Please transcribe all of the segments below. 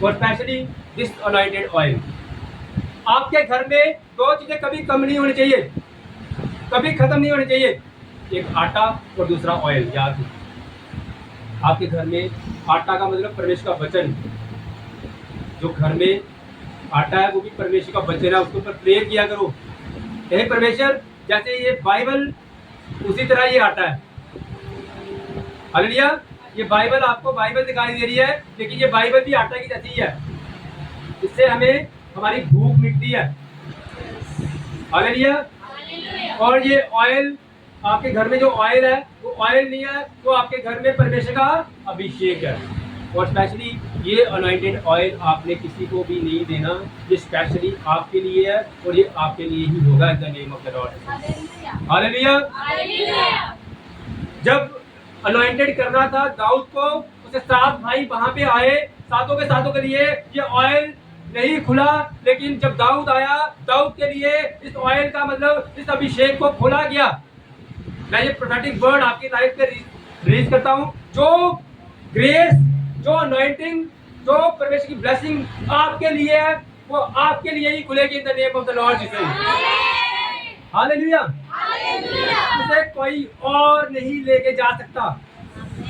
और specially this anointed oil. आपके घर में दो चीजें कभी कम नहीं होनी चाहिए, कभी खत्म नहीं होनी चाहिए, एक आटा और दूसरा ऑयल। याद रखिए, आपके घर में आटा का मतलब परमेश्वर का वचन, जो घर में आटा है वो भी परमेश्वर का वचन है, उसके ऊपर प्रेयर किया करो। हे परमेश्वर, जैसे ये बाइबल उसी तरह ये आटा है। हालेलुया। ये बाइबल आपको बाइबल दिखाई दे रही है, लेकिन ये बाइबल भी आटा की जैसी ही है। इससे हमें हमारी भूख मिटती है। हालेलुया। और ये ऑयल, आपके घर में जो ऑयल है वो ऑयल नहीं है, तो आपके घर में परमेश्वर का अभिषेक है। और स्पेशली ये अनॉइंटेड ऑयल आपने किसी को भी नहीं देना, ये स्पेशली आपके लिए है और ये आपके लिए ही होगा इन the name of the Lord. Hallelujah. जब अनॉइंटेड करना था दाऊद को, उसे 7 भाई वहां पे आए, सातों के लिए ये ऑयल नहीं खुला, लेकिन जब दाऊद आया, दाऊद के लिए इस ऑयल का मतलब इस अभिषेक को खोला गया। मैं ये प्रोफेटिक वर्ड आपकी लाइफ पे रिलीज करता हूँ। जो ग्रेस, जो अनॉइंटिंग, जो परमेश्वर की ब्लेसिंग आपके लिए है, वो आपके लिए ही खुलेगी इन the name of the lord Jesus. Hallelujah. उसे कोई और नहीं लेके जा सकता,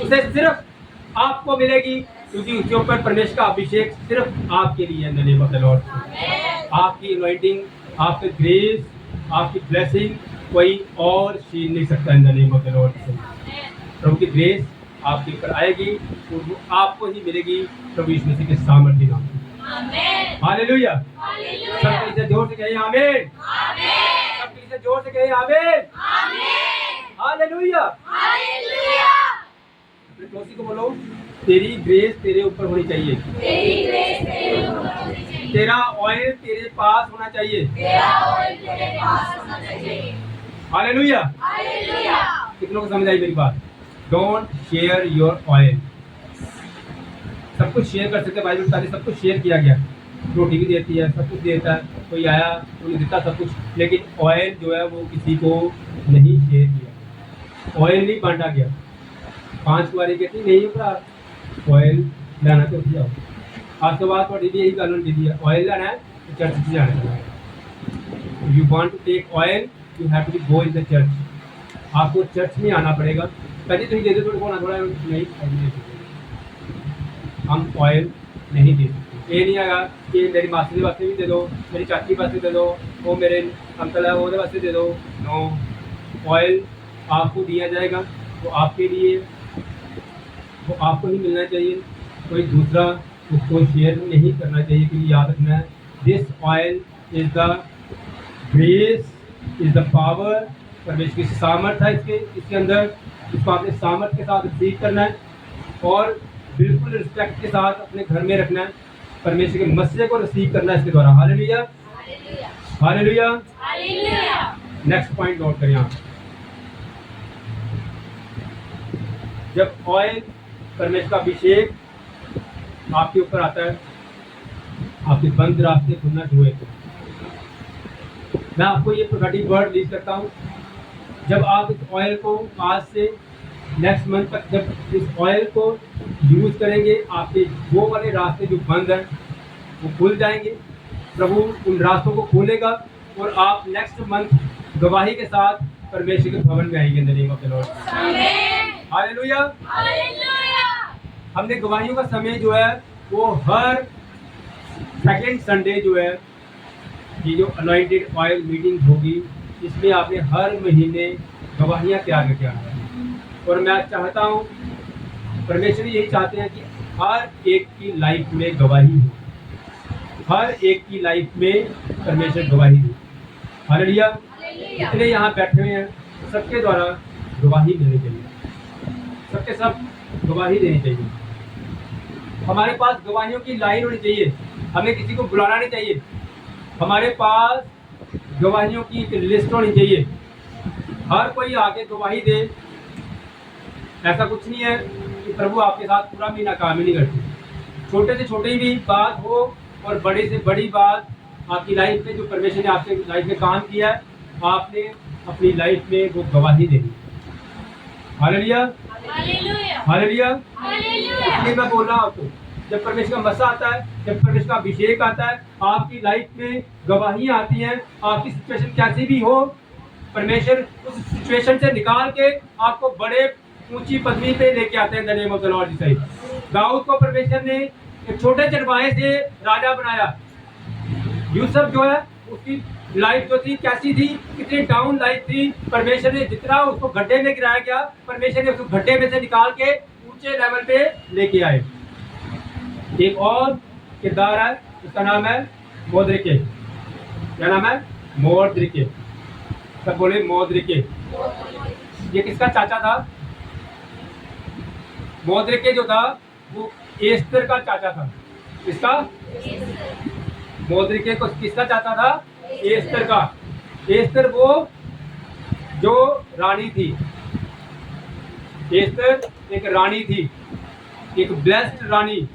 उसे सिर्फ आपको मिलेगी, क्योंकि उसके ऊपर परमेश्वर का अभिषेक सिर्फ आपके लिए है in the name of the Lord. आपकी अनॉइंटिंग, आपकी ग्रेस, आपकी ब्लेसिंग कोई और छीन नहीं सकता in the name of the Lord. प्रभु की ग्रेस आपके ऊपर आएगी और वो आपको ही मिलेगी प्रभु यीशु मसीह के सामर्थ्य नाम में। हालेलुया। सब किसी जोर से कहिए आमीन। सब किसी जोर से कहिए आमीन। हालेलुया। अपने पड़ोसी को बोलो, तेरी ग्रेस तेरे ऊपर होनी चाहिए, तेरा ऑयल तेरे पास होना चाहिए। हालेलुया। कितनों को समझ आई मेरी बात? Don't share your oil. सब कुछ शेयर कर सकते, बाइबल बताती सब कुछ शेयर किया गया, रोटी भी देती है, सब कुछ देता है, कोई आया उन्हें देता सब कुछ, लेकिन ऑयल जो है वो किसी को नहीं शेयर किया, ऑयल नहीं बांटा गया। 5 कुआरी कहती नहीं भरा ऑयल लेना तो जाओ, आज के बाद थोड़ी भी यही गल दी है, ऑयल लेना है तो चर्च से जाना है। You want to take oil, you have to go in the church. आपको चर्च में आना पड़ेगा। पहले तो दे दो थोड़ा थोड़ा, नहीं दे सकते हम ऑयल, नहीं दे सकते। ये नहीं आएगा कि मेरी मासी के वास्ते भी दे दो, मेरी चाची के वास्ते दे दो, वो मेरे अंकल है वो वास्ते दे दो। नो, ऑयल आपको दिया जाएगा, वो आपके लिए, वो आपको ही मिलना चाहिए, कोई दूसरा उसको शेयर नहीं करना चाहिए। क्योंकि याद रखना है, this oil is the grace, is the power, परमेश्वर की सामर्थ है इसके अंदर। इसको आपने सामर्थ के साथ रिसीव करना है और बिल्कुल रिस्पेक्ट के साथ अपने घर में रखना है। परमेश्वर के मसीह को रिसीव करना है इसके द्वारा। Hallelujah, hallelujah. Next point note करें आप। जब ऑयल, परमेश्वर का अभिषेक आपके ऊपर आता है, आपके बंद रास्ते खुलना शुरू होते हैं। मैं आपको ये प्रोफेटिक वर्ड रिलीज करता हूँ। जब आप इस ऑयल को आज से नेक्स्ट मंथ तक जब इस ऑयल को यूज करेंगे, आपके वो वाले रास्ते जो बंद हैं वो खुल जाएंगे। प्रभु उन रास्तों को खोलेगा और आप नेक्स्ट मंथ गवाही के साथ परमेश्वर के भवन में आएंगे इन the name of the Lord. Hallelujah. हमने गवाहियों का समय जो है वो हर सेकेंड संडे जो है, ये जो अनॉइंटेड ऑयल मीटिंग होगी, इसमें आपने हर महीने गवाहियाँ तैयार करके आना है। और मैं चाहता हूँ, परमेश्वर यही चाहते हैं कि हर एक की लाइफ में गवाही हो, हर एक की लाइफ में परमेश्वर गवाही दे। हालेलुया। जितने यहाँ बैठे हुए हैं सबके द्वारा गवाही देनी चाहिए, सबके सब गवाही देनी चाहिए। हमारे पास गवाहियों की लाइन होनी चाहिए, हमें किसी को बुलाना नहीं चाहिए। हमारे पास गवाहियों की एक लिस्ट होनी चाहिए, हर कोई आके गवाही दे। ऐसा कुछ नहीं है कि प्रभु आपके साथ पूरा महीना काम ही नहीं करते। छोटे से छोटी भी बात हो और बड़े से बड़ी बात आपकी लाइफ में जो परमेश्वर ने आपके लाइफ में काम किया है, आपने अपनी लाइफ में वो गवाही देनी। Hallelujah, hallelujah. इसलिए मैं बोल रहा हूँ आपको, जब परमेश्वर का मसा आता है, जब परमेश्वर का अभिषेक आता है, आपकी लाइफ में गवाहियां आती हैं, आपकी सिचुएशन कैसी भी हो, परमेश्वर उस सिचुएशन से निकाल के आपको बड़े ऊंची पदवी पे लेके आते हैं। The name of the lord Jesus. दाऊद को परमेश्वर ने एक छोटे चरवाहे से राजा बनाया। यूसुफ जो है, उसकी लाइफ जो थी कैसी थी, कितनी डाउन लाइफ थी, परमेश्वर ने जितना उसको गड्ढे में गिराया गया, परमेश्वर ने उसको गड्ढे में से निकाल के ऊंचे लेवल पे लेके आए। एक और किरदार है, उसका नाम है मोद्रिके। क्या नाम है? मोद्रिके। सब बोले मोद्रिके। ये किसका चाचा था? मोद्रिके जो था वो एस्तर का चाचा था। किसका? मोद्रिके को किसका चाचा था? एस्तर का। एस्तर वो जो रानी थी, एस्तर एक रानी थी, एक ब्लेस्ड रानी।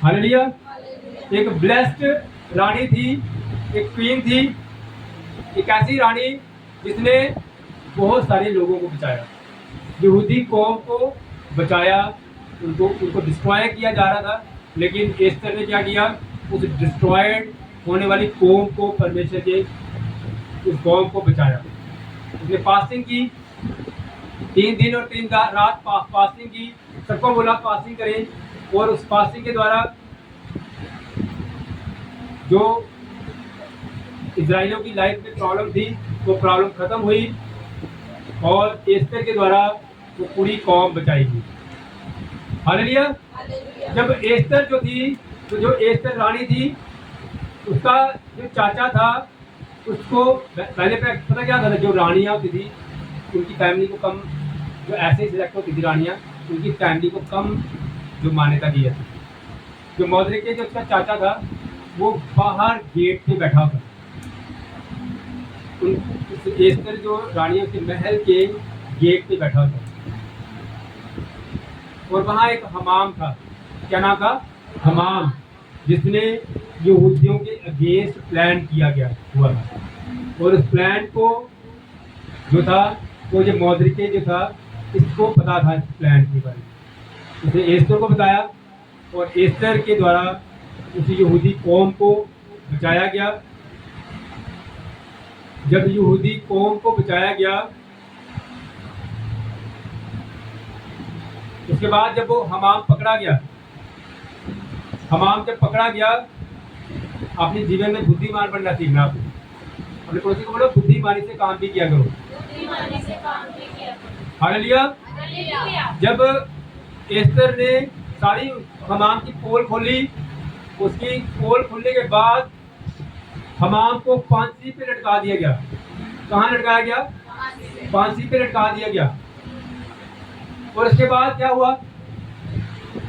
हालेलुया। एक ब्लेस्ड रानी थी, एक क्वीन थी, एक ऐसी रानी जिसने बहुत सारे लोगों को बचाया, यहूदी कौम को बचाया। उनको डिस्ट्रॉय किया जा रहा था, लेकिन एस्तर ने क्या किया? उस डिस्ट्रॉयड होने वाली कौम को, परमेश्वर के उस कौम को बचाया। उसने फास्टिंग की, 3 दिन और 3 रात फास्टिंग की। सबको बोला फास्टिंग करें, और उस फास्टिंग के द्वारा जो इजराइलियों की लाइफ में प्रॉब्लम थी वो प्रॉब्लम खत्म हुई, और एस्तर के द्वारा वो पूरी कौम बचाई गई। हालेलुया। जब एस्तर जो थी, तो जो एस्तर रानी थी, उसका जो चाचा था, उसको पहले पता क्या था? जो रानियाँ होती थी उनकी फैमिली को कम, जो ऐसे सिलेक्ट होती थी रानियाँ, उनकी फैमिली को कम जो मान्यता दी जाती थी। जो मोद्रिके जो उसका चाचा था, वो बाहर गेट पे बैठा था। एस्तर जो रानियों के महल के गेट पे बैठा था, और वहाँ एक हमाम था। क्या नाम था? हमाम, जिसने यहूदियों के अगेंस्ट प्लान किया गया हुआ था। और उस प्लान को जो था, वो जो मोद्रिके जो था, इसको पता था इस प्लान के बारे में। उसने एस्तर को बताया, और एस्तर के द्वारा उस यहूदी कौम को बचाया गया। जब यहूदी कौम को बचाया गया, उसके बाद जब वो हमाम पकड़ा गया, हमाम जब पकड़ा गया, अपने जीवन में बुद्धिमान बनना सीखना। अपने पड़ोसी को बोलो, बुद्धिमानी से काम भी किया करो। हालेलुया। जब एस्तर ने सारी हमाम की पोल खोली, उसकी पोल खोलने के बाद हमाम को फांसी पे लटका दिया गया। कहाँ लटकाया गया? फांसी पे लटका दिया गया। और उसके बाद क्या हुआ?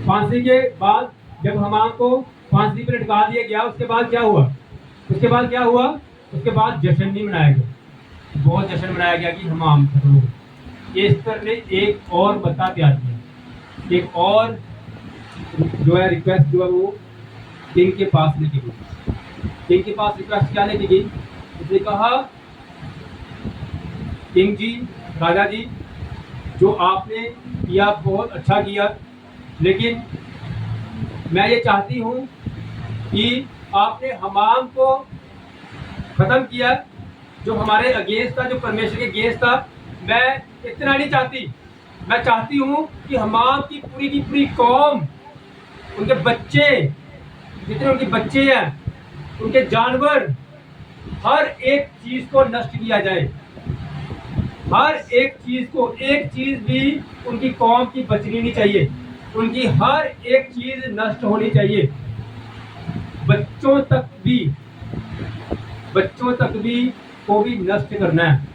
फांसी के बाद जब हमाम को फांसी पे लटका दिया गया, उसके बाद क्या हुआ? उसके बाद क्या हुआ? उसके बाद जश्न भी मनाया गया। बहुत जश्न मनाया गया कि हमाम खत्म हो गए। एस्तर ने एक और बता तैयार किया, एक और जो है रिक्वेस्ट जो है वो किंग के पास लेके गई। किंग के पास रिक्वेस्ट क्या लेके गई? उसने कहा, किंग जी, राजा जी, जो आपने किया बहुत अच्छा किया, लेकिन मैं ये चाहती हूँ कि आपने हमाम को खत्म किया, जो हमारे अगेंस्ट था, जो परमेश्वर के अगेंस्ट था। मैं इतना नहीं चाहती, मैं चाहती हूँ कि हमाम की पूरी कौम, उनके बच्चे, जितने उनके बच्चे हैं, उनके जानवर, हर एक चीज को नष्ट किया जाए। हर एक चीज को, एक चीज भी उनकी कौम की बचनी नहीं चाहिए। उनकी हर एक चीज नष्ट होनी चाहिए। बच्चों तक भी को भी नष्ट करना है।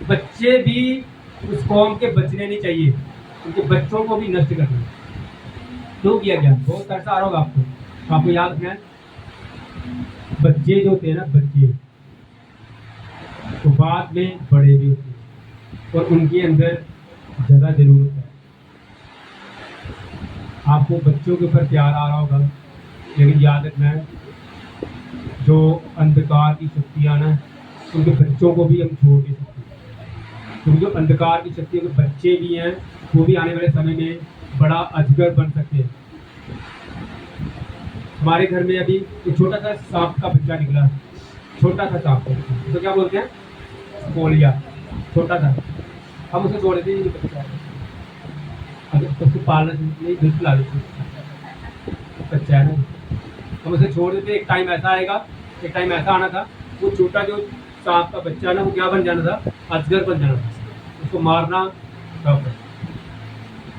बच्चे भी उस कौम के बचने नहीं चाहिए, उनके बच्चों को भी नष्ट करना है। क्यों किया गया? बहुत पैसा आ रहा होगा आपको याद रखना है। बच्चे जो होते हैं ना, बच्चे तो बाद में बड़े भी होते हैं, और उनके अंदर ज़्यादा जरूरत है। आपको बच्चों के ऊपर प्यार आ रहा होगा, लेकिन याद रखना है, जो अंधकार की शक्तियाँ ना, उनके बच्चों को भी हम छोड़ नहीं सकते। क्योंकि जो अंधकार की शक्तियों के बच्चे भी हैं, वो भी आने वाले समय में बड़ा अजगर बन सकते हैं। हमारे घर में अभी एक छोटा सा सांप का बच्चा निकला, छोटा सा सांप, तो क्या बोलते हैं, पोलिया, छोटा था। हम उसे छोड़ देते हैं, बच्चा है, अगर उसको पालना नहीं, दूध पिला देते, बच्चा है ना, हम उसे छोड़ देते। एक टाइम ऐसा आएगा, एक टाइम ऐसा आना था, वो छोटा जो सांप का बच्चा ना, वो क्या बन जाना था, अजगर बन जाना था। उसको मारना टफ है,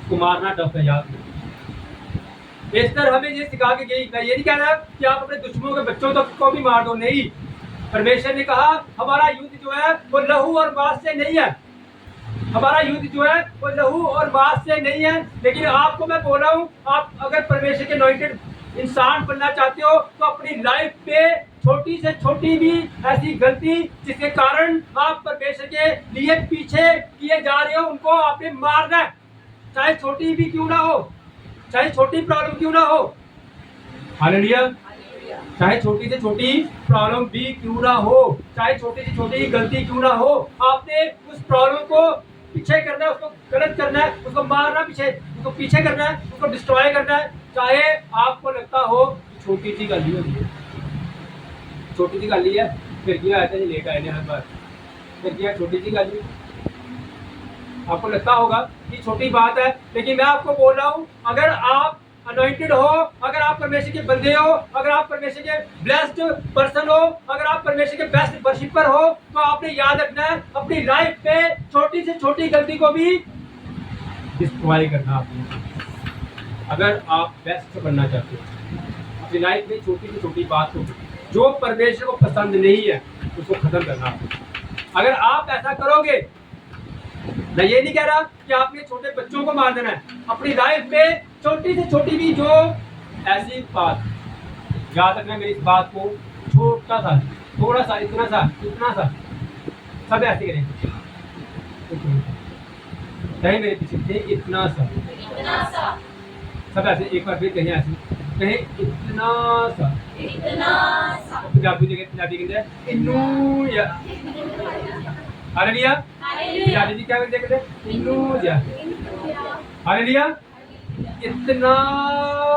उसको मारना टफ है, याद। एस्तर हमें ये सिखा के गई, मैं ये नहीं कह रहा कि आप अपने दुश्मनों के बच्चों तक को भी मार दो, नहीं। परमेश्वर ने कहा हमारा युद्ध जो है वो लहू और मांस से नहीं है, हमारा युद्ध जो है वो लहू और मांस से नहीं है। लेकिन आपको मैं बोल रहा हूँ, आप अगर परमेश्वर के अनॉइंटेड इंसान बनना चाहते हो तो अपनी लाइफ पे छोटी से छोटी भी ऐसी गलती जिसके कारण आप परमेश्वर के लिए पीछे किए जा रहे हो, उनको आपने मारना है, चाहे छोटी भी क्यों ना हो, चाहे छोटी प्रॉब्लम क्यों ना हो। हालेलुया। चाहे छोटी से छोटी प्रॉब्लम भी क्यों ना हो, चाहे छोटी से छोटी गलती क्यों ना हो, आपने उस प्रॉब्लम को पीछे करना है, उसको गलत करना है, उसको मारना, उसको पीछे करना है, उसको डिस्ट्रॉय करना है। चाहे आपको लगता हो छोटी सी गल होती है, छोटी सी गल ही है, फिर क्या आया था लेट आए हर बार, फिर क्या छोटी सी गल, आपको लगता होगा कि छोटी बात है, लेकिन मैं आपको बोल रहा हूँ, अगर आप अनॉइंटेड हो, अगर आप परमेश्वर के बंदे हो, अगर आप परमेश्वर के ब्लेस्ड पर्सन हो, अगर आप परमेश्वर के बेस्ट वर्शिपर हो, तो आपने याद रखना है अपनी लाइफ पे छोटी से छोटी गलती को भी डिस्ट्रॉय करना आपने। अगर आप बेस्ट बनना चाहते हो अपनी लाइफ में, छोटी से छोटी बात को जो परमेश्वर को पसंद नहीं है उसको खत्म करना। अगर आप ऐसा करोगे, मैं ये नहीं कह रहा कि आपने छोटे बच्चों को मार देना है, अपनी लाइफ में छोटी से छोटी भी जो ऐसी बात, याद रखना मेरी इस बात को, छोटा सा, थोड़ा सा, इतना सा, सब ऐसे करें, कहीं मेरे पीछे थे, इतना सा, सब ऐसे, एक बार फिर कहीं ऐसे, कहीं इतना सा, पंजाबी जगह पंजाबी कहते इनू या, हालेलुया। पंजाबी जी क्या कहते हैं, इनू या, हालेलुया। इतना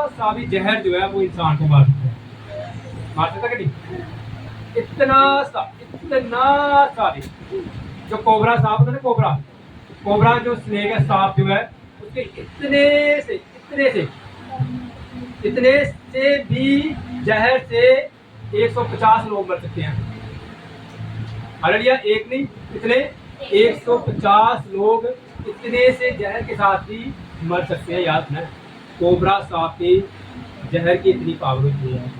सा भी जहर जो है वो इंसान को मार सकता कि नहीं, इतना सा भी, जो कोबरा सांप होता है ना, कोबरा जो स्नेक है, सांप जो है, उसके इतने से भी जहर से 150 लोग मर सकते हैं। हालेलुया। एक नहीं, इतने 150 लोग इतने से जहर के साथ ही मर सकते हैं, याद ना। कोबरा सांप की जहर की इतनी पावर होती है,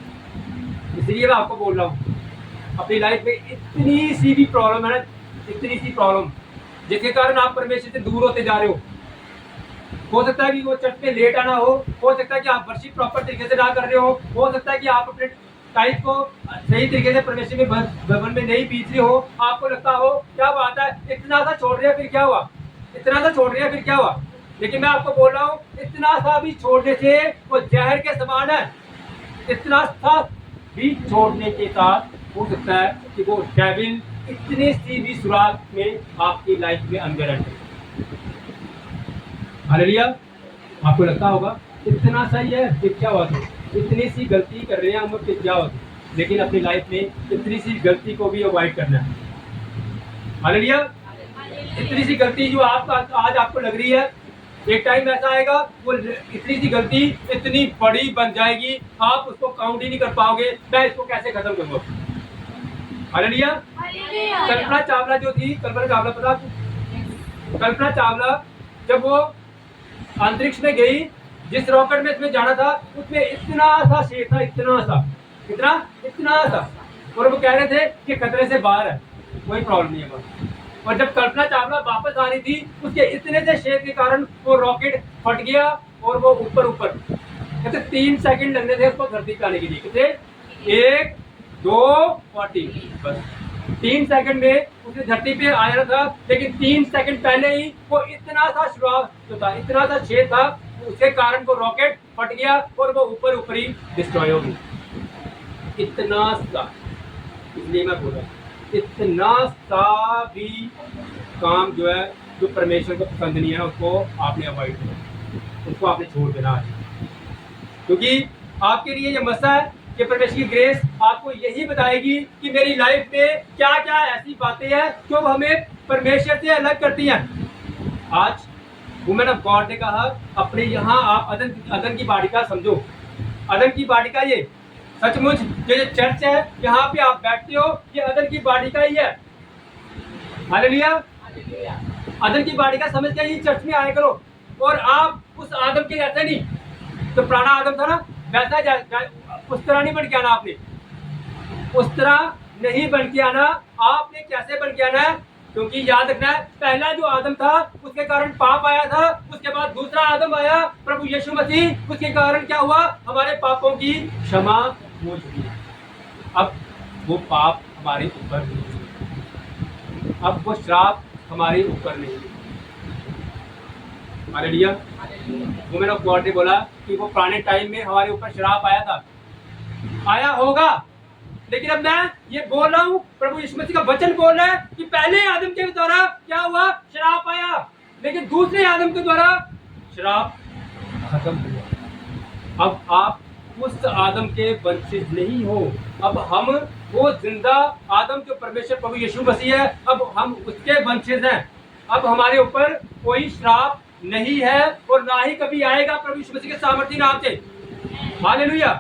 इसलिए मैं आपको बोल रहा हूँ, अपनी लाइफ में इतनी सी भी प्रॉब्लम है ना, इतनी सी प्रॉब्लम जिसके कारण आप परमेश्वर से दूर होते जा रहे हो सकता है कि वो चर्च पे लेट आना हो सकता है कि आप वर्शिप प्रॉपर तरीके से ना कर रहे हो सकता है कि आप अपने टाइम को सही तरीके से परमेश्वर के भवन में नहीं बीत रहे हो। आपको लगता हो क्या बात है, इतना सा छोड़ रहे फिर क्या हुआ, इतना सा छोड़ रहे फिर क्या हुआ। लेकिन मैं आपको बोल रहा हूँ, इतना सा भी छोड़ने से वो जहर के समान है। इतना सा भी छोड़ने के साथ हो सकता है कि वो डेविल इतनी सी भी सुराग में आपकी लाइफ में अंदर है। हालेलुया। आपको लगता होगा इतना सही है फिर क्या हुआ, इतनी सी गलती कर रहे हैं हम फिर क्या हुआ, लेकिन अपनी लाइफ में इतनी सी गलती को भी अवॉइड करना है। हालेलुया। इतनी सी गलती जो आज आपको लग रही है, एक टाइम ऐसा आएगा वो इतनी सी गलती इतनी बड़ी बन जाएगी, आप उसको काउंट ही नहीं कर पाओगे, मैं इसको कैसे खत्म करूंगा। हालेलुया। कल्पना चावला जो थी, कल्पना चावला पता, कल्पना चावला जब वो अंतरिक्ष में गई, जिस रॉकेट में इसमें जाना था उसमें इतना सा शेर था, इतना सा, और वो कह रहे थे कि खतरे से बाहर है, कोई प्रॉब्लम नहीं है बस। और जब कल्पना चावला वापस आ रही थी, उसके इतने से शेर के कारण वो रॉकेट फट गया और वो ऊपर कहते 3 सेकंड लगने थे उसको धरती पे आने के लिए, कितने 1 2 40, बस 3 सेकंड में उसने धरती पे आया था। लेकिन 3 सेकंड पहले ही वो इतना सा सुराग जो था, इतना सा छेद था, उसके कारण वो रॉकेट फट गया और वो ऊपर ही डिस्ट्रॉय हो गई। इतना सा, इसलिए मैं बोल रहा हूँ, इतना सा भी काम जो है, जो परमेश्वर को पसंद नहीं है, उसको आपने अवॉइड करना, उसको आपने छोड़ देना है। क्योंकि आपके लिए ये मसला है कि परमेश्वर की ग्रेस आपको यही बताएगी कि मेरी लाइफ में क्या क्या ऐसी बातें हैं जो हमें परमेश्वर से अलग करती हैं। आज वुमेन ऑफ गॉड ने कहा अपने यहाँ आप अदन की वाटिका समझो। अदन की वाटिका ये सचमुच जो चर्च है यहाँ पे आप बैठते हो, ये अदन की वाटिका ही है। हालेलुया। अदन की वाटिका समझ के ही चर्च में आया करो। और आप उस आदम के जैसे नहीं, तो पुराना आदम था ना, वैसा उस तरह नहीं बन के आना आपने, उस तरह नहीं बन के आना। आपने कैसे बन के आना है? क्योंकि याद रखना है, पहला जो आदम था उसके कारण पाप आया था, उसके बाद दूसरा आदम आया प्रभु यीशु मसीह, उसके कारण क्या हुआ? हमारे पापों की क्षमा हो चुकी है। अब वो पाप हमारे ऊपर नहीं, अब वो श्राप हमारे ऊपर नहीं। हालेलुया। वुमेन ऑफ गॉड ने बोला कि वो पुराने टाइम में हमारे ऊपर श्राप आया था, आया होगा, लेकिन अब मैं ये बोल रहा हूँ, प्रभु यीशु मसीह का वचन बोल रहा है कि पहले आदम के द्वारा क्या हुआ? श्राप आया, लेकिन दूसरे आदम के द्वारा श्राप खत्म हुआ। अब आप उस आदम के वंशज नहीं हो, अब हम वो जिंदा आदम जो परमेश्वर प्रभु यीशु मसीह है, अब हम उसके वंशज हैं। अब हमारे ऊपर कोई श्राप नहीं है और ना ही कभी आएगा प्रभु यीशु मसीह के सामर्थी नाम से। हालेलुया।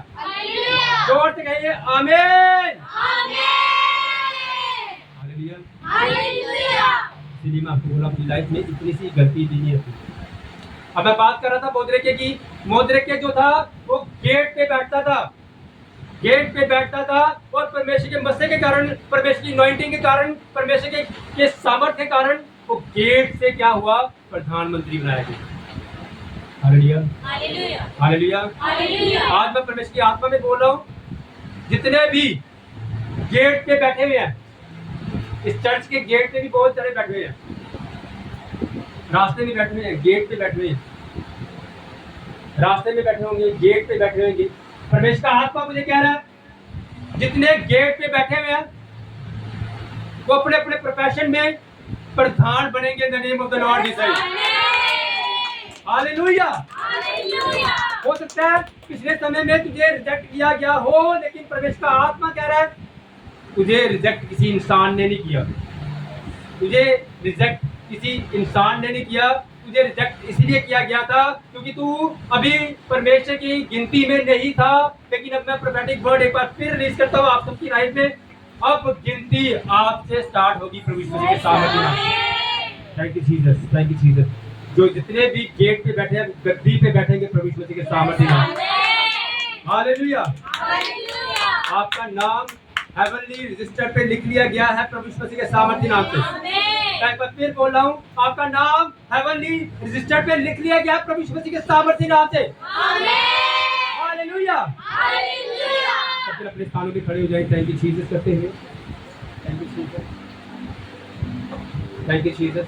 जोर से कहिए आमीन। हालेलुया। इसलिए मैं आपको बोला अपनी लाइफ में इतनी सी गलती भी नहीं होती। अब मैं बात कर रहा था मोद्रेके की। मोद्रेके जो था वो गेट पे बैठता था, गेट पे बैठता था और परमेश्वर के मसीह के कारण, परमेश्वर की अनॉइंटिंग के कारण, परमेश्वर के सामर्थ्य के कारण वो गेट से क्या हुआ? प्रधानमंत्री बनाया गया। हालेलुया। हालेलुया। आज मैं परमेश्वर की आत्मा में बोल रहा हूँ, जितने भी गेट पे बैठे हुए हैं, इस चर्च के गेट पे भी बहुत सारे बैठे हुए हैं, रास्ते में बैठे हुए हैं, गेट पे बैठे हुए हैं, रास्ते में बैठे होंगे, गेट पे बैठे होंगे। परमेश्वर का आत्मा मुझे कह रहा है, जितने गेट पे बैठे हुए हैं वो अपने अपने प्रोफेशन में प्रधान बनेंगे इन the name of the lord Jesus. Hallelujah. हो सकता है पिछले समय में तुझे रिजेक्ट किया गया हो, लेकिन परमेश्वर का आत्मा कह रहा है तुझे रिजेक्ट किसी इंसान ने नहीं किया, तुझे रिजेक्ट किसी इंसान ने नहीं किया, तुझे रिजेक्ट इसलिए किया गया था क्योंकि तू अभी परमेश्वर की गिनती में नहीं था। लेकिन अब मैं प्रोफेटिक वर्ड एक बार फिर रिलीज करता हूँ आप सबकी लाइफ में, अब गिनती आपसे स्टार्ट होगी प्रभु यीशु मसीह के सामने। Thank you Jesus, thank you Jesus. जो जितने भी गेट पे बैठे हैं, गद्दी पे बैठेंगे प्रभु यीशु मसीह के सामर्थ्य में। हालेलुया। आपका नाम हेवनली रजिस्टर पे लिख लिया गया है प्रभु यीशु मसीह के सामर्थ्य नाम से। मैं फिर बोल रहा हूँ, आपका नाम हेवनली रजिस्टर पे लिख लिया गया है प्रभु यीशु मसीह के सामर्थ्य नाम से। हालेलुया। फिर अपने स्थानों पे खड़े हो जाए, थैंक यू जीसस करते हुए। Thank you Jesus, thank you Jesus.